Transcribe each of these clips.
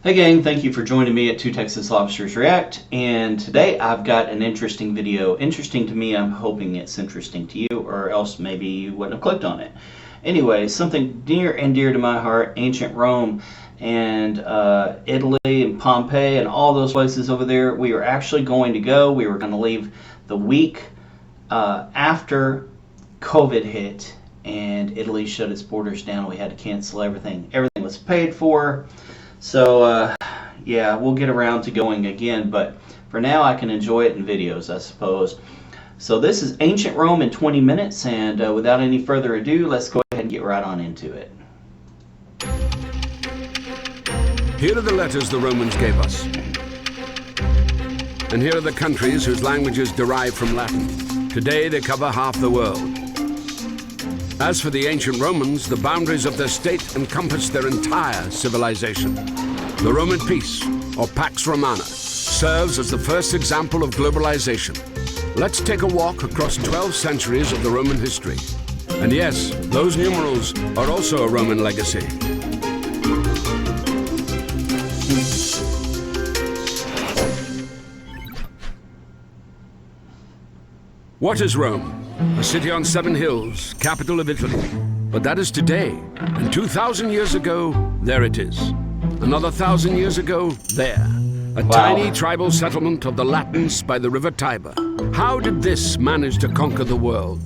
Hey gang, thank you for joining me at 2 Texas Lobsters React, and today I've got an interesting video. Interesting to me, I'm hoping it's interesting to you, or else maybe you wouldn't have clicked on it. Anyway, something near and dear to my heart, ancient Rome and Italy and Pompeii and all those places over there. We were actually going to go. We were going to leave the week after COVID hit and Italy shut its borders down. We had to cancel everything. Everything was paid for. So, yeah, we'll get around to going again, but for now I can enjoy it in videos, I suppose. So this is Ancient Rome in 20 minutes, and without any further ado, let's go ahead and get right on into it. Here are the letters the Romans gave us. And here are the countries whose languages derive from Latin. Today they cover half the world. As for the ancient Romans, the boundaries of their state encompassed their entire civilization. The Roman peace, or Pax Romana, serves as the first example of globalization. Let's take a walk across 12 centuries of the Roman history. And yes, those numerals are also a Roman legacy. What is Rome? A city on 7 hills, capital of Italy. But that is today. And 2,000 years ago, there it is. Another 1,000 years ago, there. A tiny tribal settlement of the Latins by the river Tiber. How did this manage to conquer the world?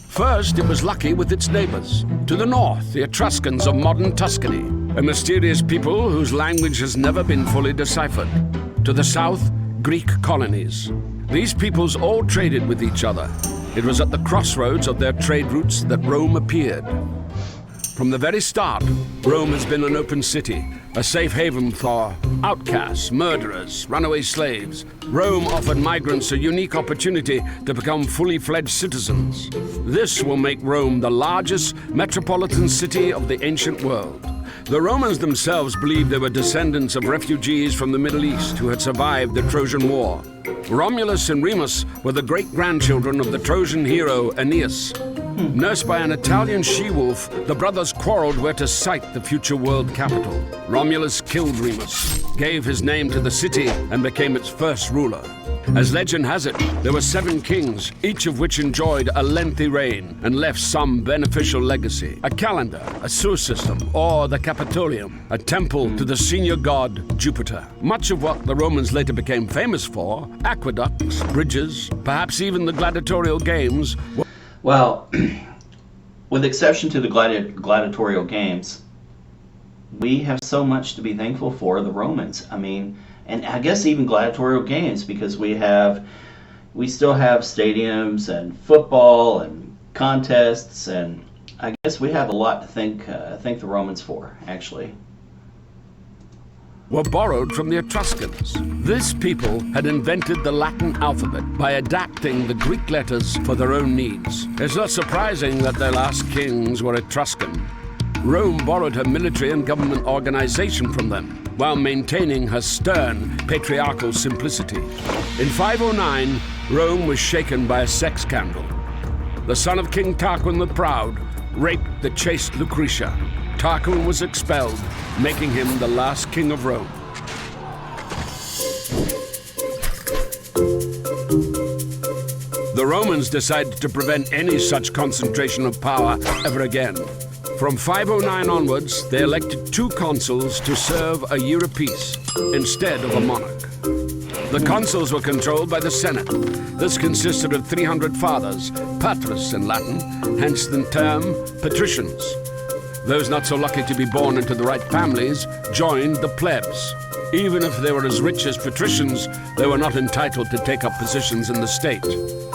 First, it was lucky with its neighbors. To the north, the Etruscans of modern Tuscany, a mysterious people whose language has never been fully deciphered. To the south, Greek colonies. These peoples all traded with each other. It was at the crossroads of their trade routes that Rome appeared. From the very start, Rome has been an open city, a safe haven for outcasts, murderers, runaway slaves. Rome offered migrants a unique opportunity to become fully fledged citizens. This will make Rome the largest metropolitan city of the ancient world. The Romans themselves believed they were descendants of refugees from the Middle East who had survived the Trojan War. Romulus and Remus were the great-grandchildren of the Trojan hero Aeneas. Nursed by an Italian she-wolf, the brothers quarreled where to site the future world capital. Romulus killed Remus, gave his name to the city, and became its first ruler. As legend has it, there were 7 kings, each of which enjoyed a lengthy reign and left some beneficial legacy. A calendar, a sewer system, or the Capitolium, a temple to the senior god Jupiter. Much of what the Romans later became famous for, aqueducts, bridges, perhaps even the gladiatorial games. Well, with exception to the gladiatorial games, we have so much to be thankful for the Romans. I mean, and I guess even gladiatorial games, because we still have stadiums and football and contests, and I guess we have a lot to thank the Romans for, actually. Were borrowed from the Etruscans. This people had invented the Latin alphabet by adapting the Greek letters for their own needs. It's not surprising that their last kings were Etruscan. Rome borrowed her military and government organization from them, while maintaining her stern patriarchal simplicity. In 509, Rome was shaken by a sex scandal. The son of King Tarquin the Proud raped the chaste Lucretia. Tarquin was expelled, making him the last king of Rome. The Romans decided to prevent any such concentration of power ever again. From 509 onwards, they elected 2 consuls to serve a year apiece, instead of a monarch. The consuls were controlled by the Senate. This consisted of 300 fathers, patres in Latin, hence the term patricians. Those not so lucky to be born into the right families joined the plebs. Even if they were as rich as patricians, they were not entitled to take up positions in the state.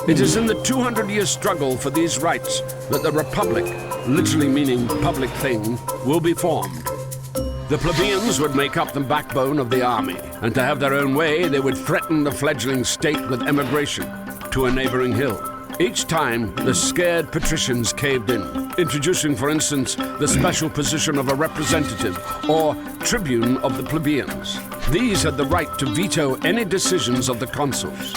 It is in the 200-year struggle for these rights that the Republic, literally meaning public thing, will be formed. The plebeians would make up the backbone of the army, and to have their own way, they would threaten the fledgling state with emigration to a neighboring hill. Each time, the scared patricians caved in, introducing, for instance, the special position of a representative or tribune of the plebeians. These had the right to veto any decisions of the consuls.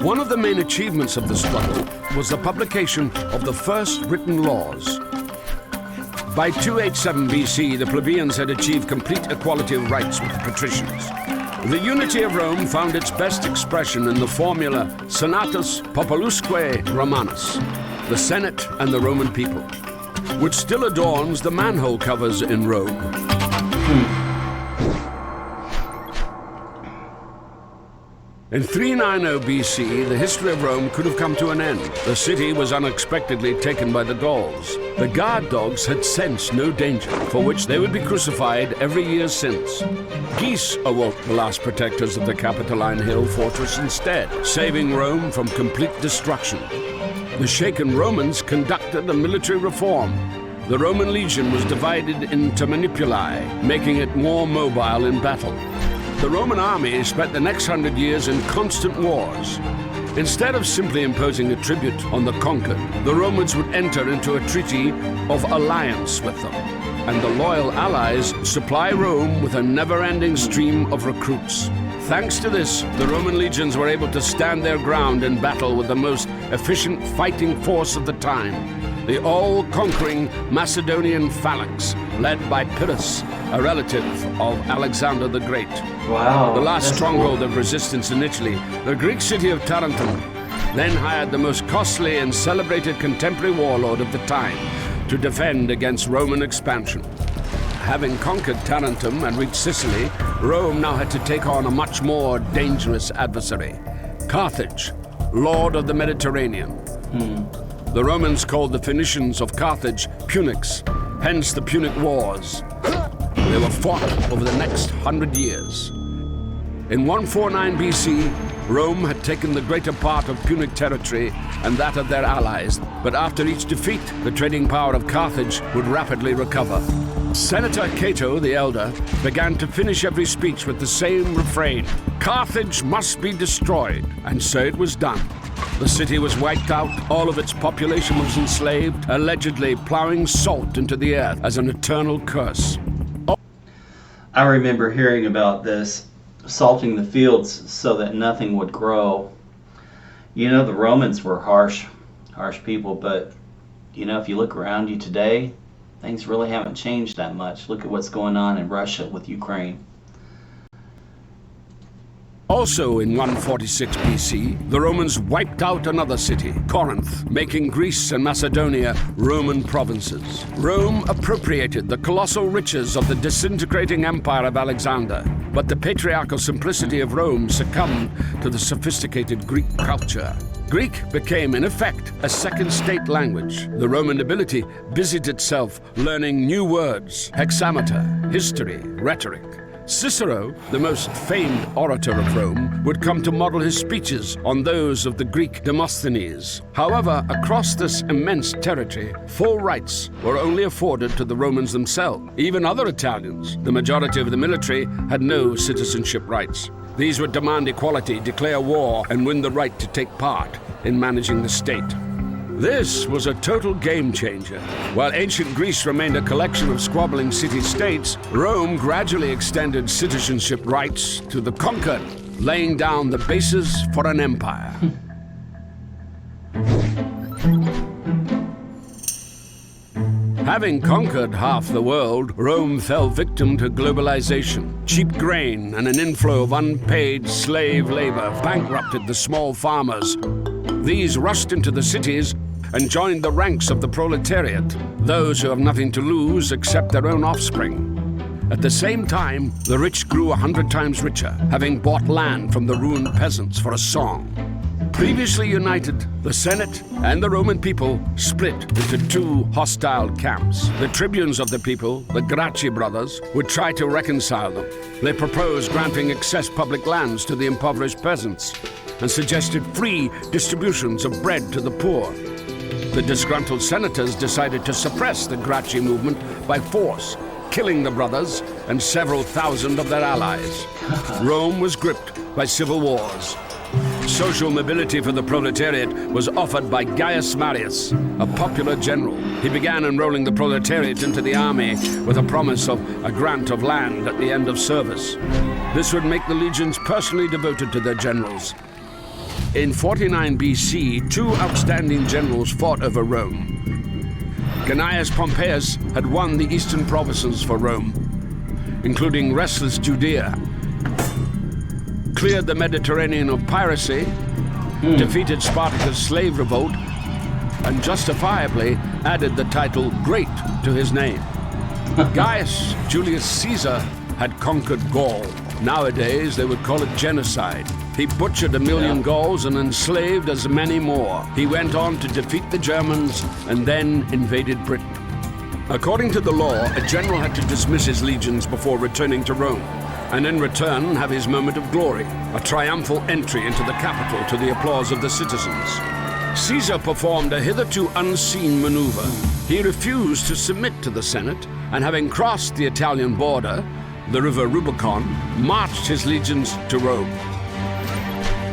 One of the main achievements of the struggle was the publication of the first written laws. By 287 BC, the plebeians had achieved complete equality of rights with the patricians. The unity of Rome found its best expression in the formula Senatus Populusque Romanus, the Senate and the Roman people, which still adorns the manhole covers in Rome. In 390 BC, the history of Rome could have come to an end. The city was unexpectedly taken by the Gauls. The guard dogs had sensed no danger, for which they would be crucified every year since. Geese awoke the last protectors of the Capitoline Hill fortress instead, saving Rome from complete destruction. The shaken Romans conducted a military reform. The Roman legion was divided into manipuli, making it more mobile in battle. The Roman army spent the next 100 years in constant wars. Instead of simply imposing a tribute on the conquered, the Romans would enter into a treaty of alliance with them, and the loyal allies supply Rome with a never-ending stream of recruits. Thanks to this, the Roman legions were able to stand their ground in battle with the most efficient fighting force of the time, the all-conquering Macedonian phalanx, led by Pyrrhus, a relative of Alexander the Great. Wow. The last stronghold cool. of resistance in Italy, the Greek city of Tarentum, then hired the most costly and celebrated contemporary warlord of the time to defend against Roman expansion. Having conquered Tarentum and reached Sicily, Rome now had to take on a much more dangerous adversary, Carthage, lord of the Mediterranean. The Romans called the Phoenicians of Carthage Punics, hence the Punic Wars. They were fought over the next 100 years. In 149 BC, Rome had taken the greater part of Punic territory and that of their allies, but after each defeat, the trading power of Carthage would rapidly recover. Senator Cato the Elder began to finish every speech with the same refrain: Carthage must be destroyed, and so it was done. The city was wiped out, all of its population was enslaved, allegedly plowing salt into the earth as an eternal curse. I remember hearing about this, salting the fields so that nothing would grow. You know, the Romans were harsh people, but you know, if you look around you today, things really haven't changed that much. Look at what's going on in Russia with Ukraine. Also in 146 BC, the Romans wiped out another city, Corinth, making Greece and Macedonia Roman provinces. Rome appropriated the colossal riches of the disintegrating empire of Alexander, but the patriarchal simplicity of Rome succumbed to the sophisticated Greek culture. Greek became, in effect, a second state language. The Roman nobility busied itself learning new words, hexameter, history, rhetoric. Cicero, the most famed orator of Rome, would come to model his speeches on those of the Greek Demosthenes. However, across this immense territory, full rights were only afforded to the Romans themselves. Even other Italians, the majority of the military, had no citizenship rights. These would demand equality, declare war, and win the right to take part in managing the state. This was a total game changer. While ancient Greece remained a collection of squabbling city-states, Rome gradually extended citizenship rights to the conquered, laying down the basis for an empire. Having conquered half the world, Rome fell victim to globalization. Cheap grain and an inflow of unpaid slave labor bankrupted the small farmers. These rushed into the cities and joined the ranks of the proletariat, those who have nothing to lose except their own offspring. At the same time, the rich grew 100 times richer, having bought land from the ruined peasants for a song. Previously united, the Senate and the Roman people split into two hostile camps. The tribunes of the people, the Gracchi brothers, would try to reconcile them. They proposed granting excess public lands to the impoverished peasants and suggested free distributions of bread to the poor. The disgruntled senators decided to suppress the Gracchi movement by force, killing the brothers and several thousand of their allies. Rome was gripped by civil wars. Social mobility for the proletariat was offered by Gaius Marius, a popular general. He began enrolling the proletariat into the army with a promise of a grant of land at the end of service. This would make the legions personally devoted to their generals. In 49 BC, two outstanding generals fought over Rome. Gnaeus Pompeius had won the eastern provinces for Rome, including restless Judea, cleared the Mediterranean of piracy, defeated Spartacus' slave revolt, and justifiably added the title Great to his name. Gaius Julius Caesar had conquered Gaul. Nowadays, they would call it genocide. He butchered 1 million Gauls and enslaved as many more. He went on to defeat the Germans and then invaded Britain. According to the law, a general had to dismiss his legions before returning to Rome, and in return have his moment of glory, a triumphal entry into the capital to the applause of the citizens. Caesar performed a hitherto unseen maneuver. He refused to submit to the Senate, and having crossed the Italian border, the river Rubicon, marched his legions to Rome.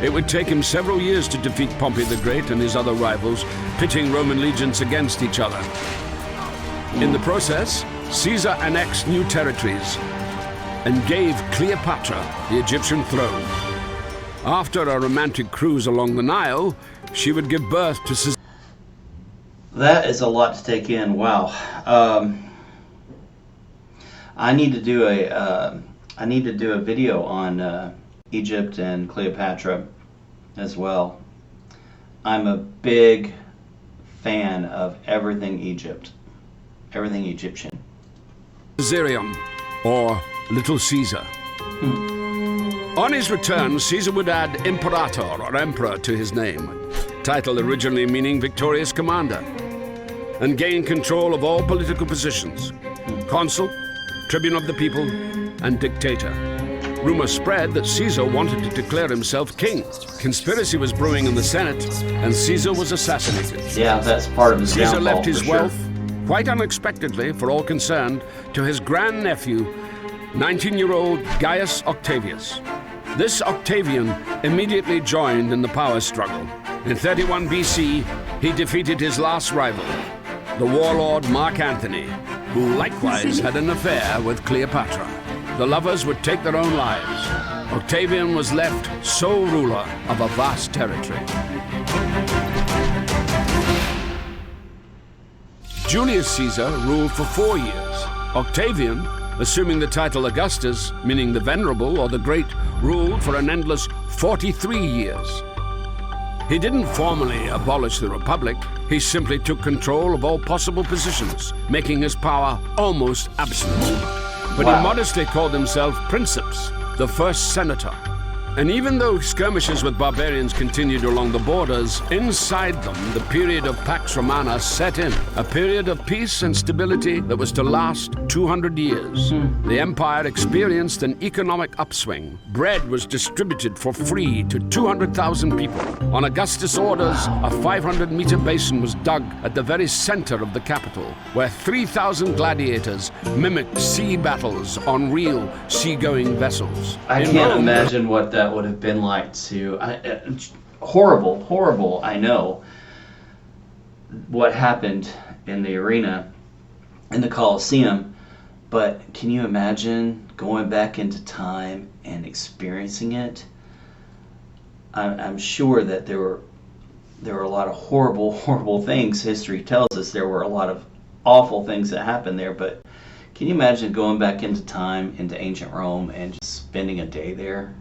It would take him several years to defeat Pompey the Great and his other rivals, pitting Roman legions against each other. In the process, Caesar annexed new territories and gave Cleopatra the Egyptian throne. After a romantic cruise along the Nile, she would give birth to Caesar. That is a lot to take in. Wow. I need to do a video on Egypt and Cleopatra as well. I'm a big fan of everything Egypt, everything Egyptian. Caesarion, or Little Caesar. On his return, Caesar would add Imperator, or Emperor, to his name, title originally meaning victorious commander, and gain control of all political positions, consul, tribune of the people, and dictator. Rumor spread that Caesar wanted to declare himself king. Conspiracy was brewing in the Senate, and Caesar was assassinated. Yeah, that's part of his Caesar downfall, left his for sure. wealth, quite unexpectedly for all concerned, to his grandnephew, 19-year-old Gaius Octavius. This Octavian immediately joined in the power struggle. In 31 BC, he defeated his last rival, the warlord Mark Antony, who likewise had an affair with Cleopatra. The lovers would take their own lives. Octavian was left sole ruler of a vast territory. Julius Caesar ruled for 4 years. Octavian, assuming the title Augustus, meaning the Venerable or the Great, ruled for an endless 43 years. He didn't formally abolish the Republic, he simply took control of all possible positions, making his power almost absolute. But he modestly called himself Princeps, the first senator. And even though skirmishes with barbarians continued along the borders, inside them the period of Pax Romana set in, a period of peace and stability that was to last 200 years. The empire experienced an economic upswing. Bread was distributed for free to 200,000 people. On Augustus' orders, a 500-meter basin was dug at the very center of the capital, where 3,000 gladiators mimicked sea battles on real seagoing vessels. I can't imagine what that would have been like to... horrible, I know, what happened in the arena, in the Colosseum, but can you imagine going back into time and experiencing it? I'm sure that there were a lot of horrible things. History tells us there were a lot of awful things that happened there, but can you imagine going back into time, into ancient Rome, and just spending a day there?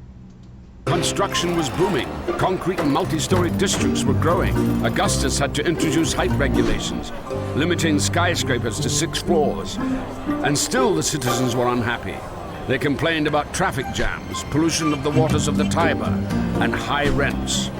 Construction was booming. Concrete and multi-story districts were growing. Augustus had to introduce height regulations, limiting skyscrapers to 6 floors. And still the citizens were unhappy. They complained about traffic jams, pollution of the waters of the Tiber, and high rents.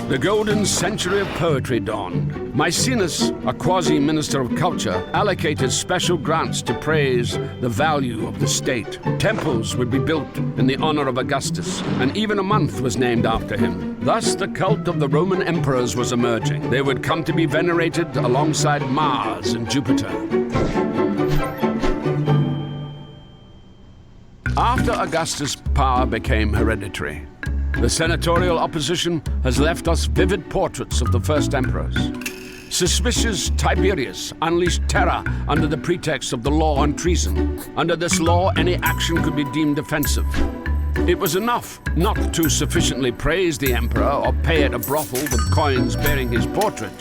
The golden century of poetry dawned. Maecenas, a quasi-minister of culture, allocated special grants to praise the value of the state. Temples would be built in the honor of Augustus, and even a month was named after him. Thus, the cult of the Roman emperors was emerging. They would come to be venerated alongside Mars and Jupiter. After Augustus' power became hereditary, the senatorial opposition has left us vivid portraits of the first emperors. Suspicious Tiberius unleashed terror under the pretext of the law on treason. Under this law, any action could be deemed offensive. It was enough not to sufficiently praise the emperor or pay at a brothel with coins bearing his portrait.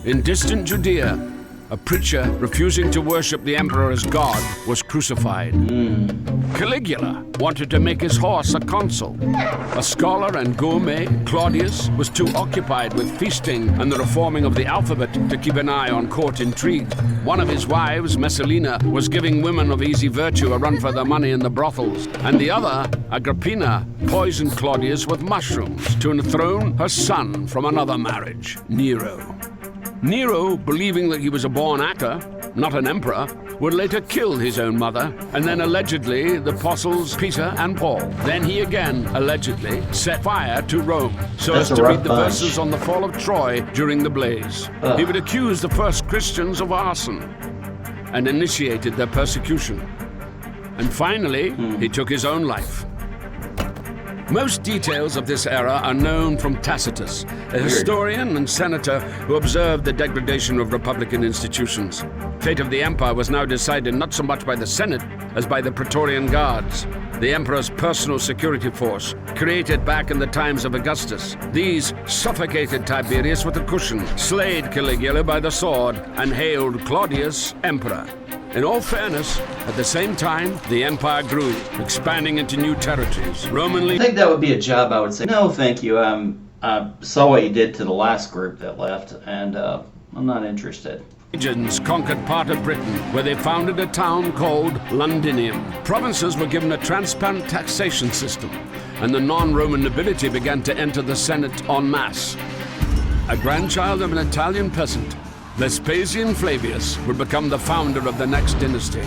In distant Judea, a preacher refusing to worship the emperor as God was crucified. Caligula wanted to make his horse a consul. A scholar and gourmet, Claudius, was too occupied with feasting and the reforming of the alphabet to keep an eye on court intrigue. One of his wives, Messalina, was giving women of easy virtue a run for their money in the brothels, and the other, Agrippina, poisoned Claudius with mushrooms to enthrone her son from another marriage, Nero. Nero, believing that he was a born actor, not an emperor, would later kill his own mother, and then allegedly the apostles Peter and Paul. Then he again, allegedly, set fire to Rome, so as to read the verses on the fall of Troy during the blaze. He would accuse the first Christians of arson, and initiated their persecution. And finally, he took his own life. Most details of this era are known from Tacitus, a historian and senator who observed the degradation of republican institutions. Fate of the empire was now decided not so much by the Senate as by the Praetorian Guards, the emperor's personal security force, created back in the times of Augustus. These suffocated Tiberius with a cushion, slayed Caligula by the sword, and hailed Claudius emperor. In all fairness, at the same time, the empire grew, expanding into new territories. I think that would be a job I would say, no, thank you. I saw what you did to the last group that left, and I'm not interested. Legions conquered part of Britain, where they founded a town called Londinium. Provinces were given a transparent taxation system, and the non-Roman nobility began to enter the Senate en masse. A grandchild of an Italian peasant, Vespasian Flavius would become the founder of the next dynasty.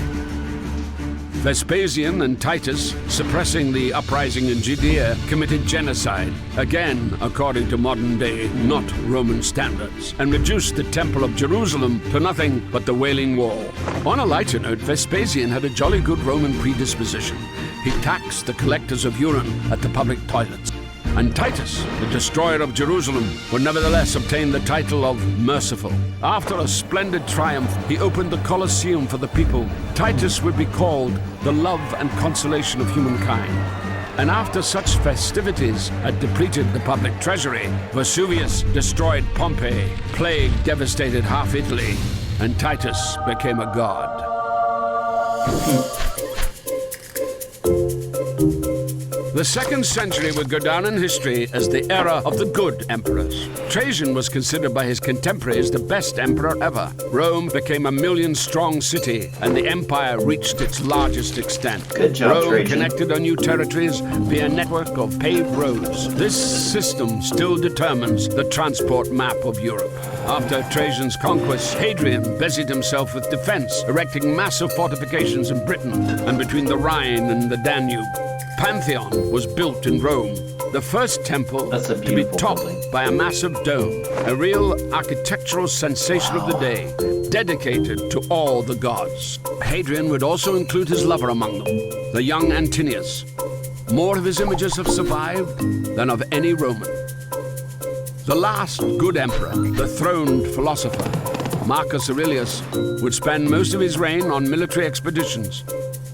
Vespasian and Titus, suppressing the uprising in Judea, committed genocide, again according to modern-day, not Roman standards, and reduced the Temple of Jerusalem to nothing but the Wailing Wall. On a lighter note, Vespasian had a jolly good Roman predisposition. He taxed the collectors of urine at the public toilets. And Titus, the destroyer of Jerusalem, would nevertheless obtain the title of Merciful. After a splendid triumph, he opened the Colosseum for the people. Titus would be called the love and consolation of humankind. And after such festivities had depleted the public treasury, Vesuvius destroyed Pompeii, plague devastated half Italy, and Titus became a god. The 2nd century would go down in history as the era of the good emperors. Trajan was considered by his contemporaries the best emperor ever. Rome became a million-strong city, and the empire reached its largest extent. Good job, Rome Trajan. connected on new territories via a network of paved roads. This system still determines the transport map of Europe. After Trajan's conquest, Hadrian busied himself with defense, erecting massive fortifications in Britain and between the Rhine and the Danube. Pantheon was built in Rome, the first temple That's a to be beautiful topped building. by a massive dome, a real architectural sensation of the day, dedicated to all the gods. Hadrian would also include his lover among them, the young Antinius. More of his images have survived than of any Roman. The last good emperor, the throned philosopher, Marcus Aurelius, would spend most of his reign on military expeditions.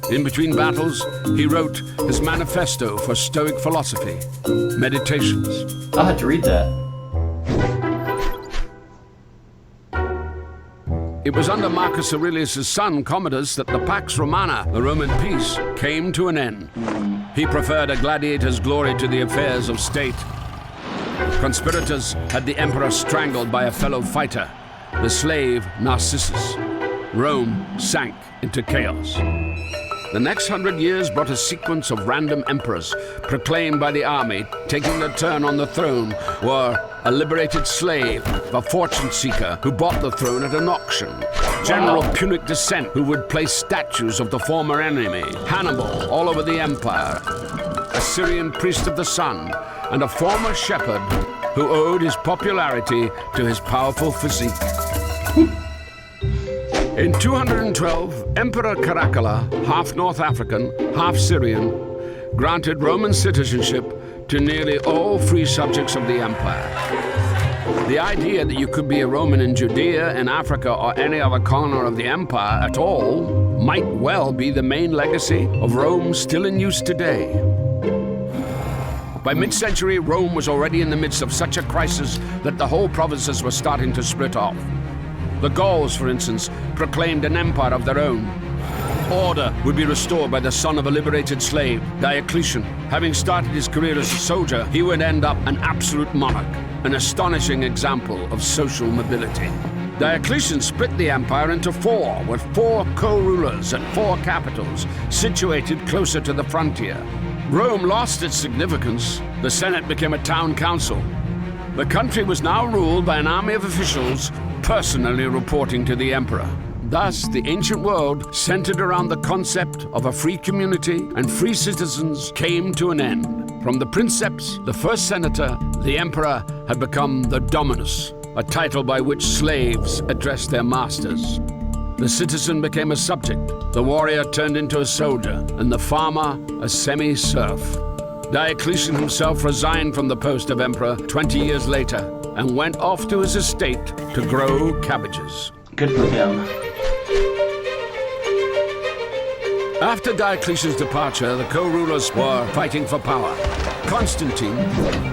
In between battles, he wrote his manifesto for Stoic philosophy, Meditations. I'll have to read that. It was under Marcus Aurelius' son, Commodus, that the Pax Romana, the Roman peace, came to an end. He preferred a gladiator's glory to the affairs of state. Conspirators had the emperor strangled by a fellow fighter, the slave Narcissus. Rome sank into chaos. The next 100 years brought a sequence of random emperors, proclaimed by the army, taking their turn on the throne, were a liberated slave, a fortune seeker who bought the throne at an auction, general of Punic descent who would place statues of the former enemy, Hannibal all over the empire, a Syrian priest of the sun, and a former shepherd who owed his popularity to his powerful physique. In 212, Emperor Caracalla, half North African, half Syrian, granted Roman citizenship to nearly all free subjects of the empire. The idea that you could be a Roman in Judea, in Africa, or any other corner of the empire at all might well be the main legacy of Rome still in use today. By mid-century, Rome was already in the midst of such a crisis that the whole provinces were starting to split off. The Gauls, for instance, proclaimed an empire of their own. Order would be restored by the son of a liberated slave, Diocletian. Having started his career as a soldier, he would end up an absolute monarch, an astonishing example of social mobility. Diocletian split the empire into four, with 4 co-rulers and 4 capitals, situated closer to the frontier. Rome lost its significance. The Senate became a town council. The country was now ruled by an army of officials personally reporting to the emperor. Thus, the ancient world, centered around the concept of a free community and free citizens, came to an end. From the princeps, the first senator, the emperor had become the dominus, a title by which slaves addressed their masters. The citizen became a subject, the warrior turned into a soldier, and the farmer a semi-serf. Diocletian himself resigned from the post of emperor 20 years later and went off to his estate to grow cabbages. Good for him. After Diocletian's departure, the co-rulers were fighting for power. Constantine,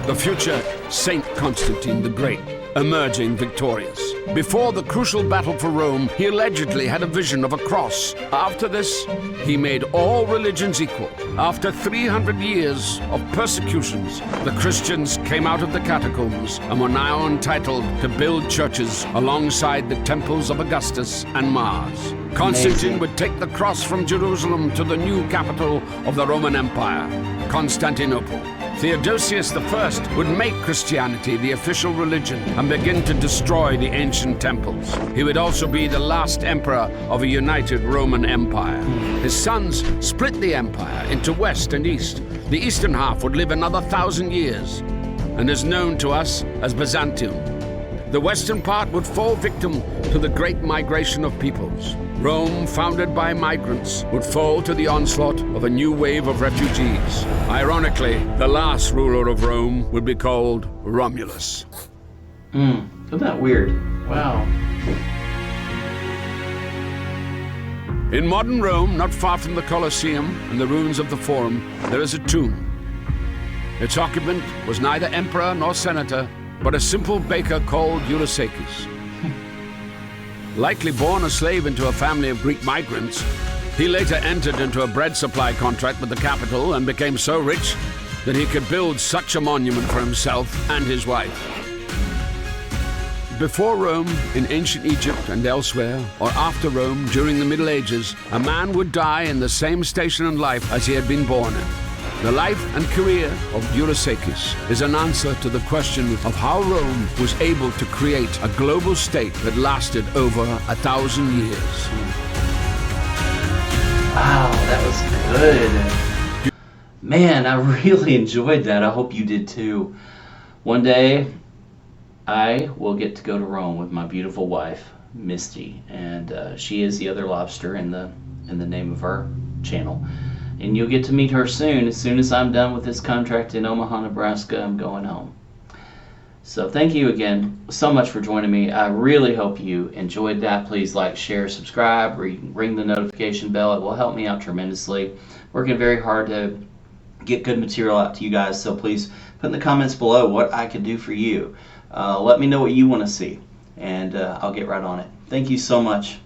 the future Saint Constantine the Great, emerging victorious. Before the crucial battle for Rome, he allegedly had a vision of a cross. After this, he made all religions equal. After 300 years of persecutions, the Christians came out of the catacombs and were now entitled to build churches alongside the temples of Augustus and Mars. Constantine would take the cross from Jerusalem to the new capital of the Roman Empire, Constantinople. Theodosius I would make Christianity the official religion and begin to destroy the ancient temples. He would also be the last emperor of a united Roman Empire. His sons split the empire into west and east. The eastern half would live another 1,000 years and is known to us as Byzantium. The western part would fall victim to the great migration of peoples. Rome, founded by migrants, would fall to the onslaught of a new wave of refugees. Ironically, the last ruler of Rome would be called Romulus. Isn't that weird? Wow. In modern Rome, not far from the Colosseum and the ruins of the Forum, there is a tomb. Its occupant was neither emperor nor senator, but a simple baker called Eurysakes. Likely born a slave into a family of Greek migrants, he later entered into a bread supply contract with the capital and became so rich that he could build such a monument for himself and his wife. Before Rome, in ancient Egypt and elsewhere, or after Rome, during the Middle Ages, a man would die in the same station in life as he had been born in. The life and career of Eurysakes is an answer to the question of how Rome was able to create a global state that lasted over 1,000 years. Wow, that was good. Man, I really enjoyed that. I hope you did too. One day, I will get to go to Rome with my beautiful wife, Misty, and she is the other lobster in the name of our channel. And you'll get to meet her soon. As soon as I'm done with this contract in Omaha, Nebraska, I'm going home. So thank you again so much for joining me. I really hope you enjoyed that. Please like, share, subscribe, ring the notification bell. It will help me out tremendously. Working very hard to get good material out to you guys. So please put in the comments below what I can do for you. Let me know what you want to see, and I'll get right on it. Thank you so much.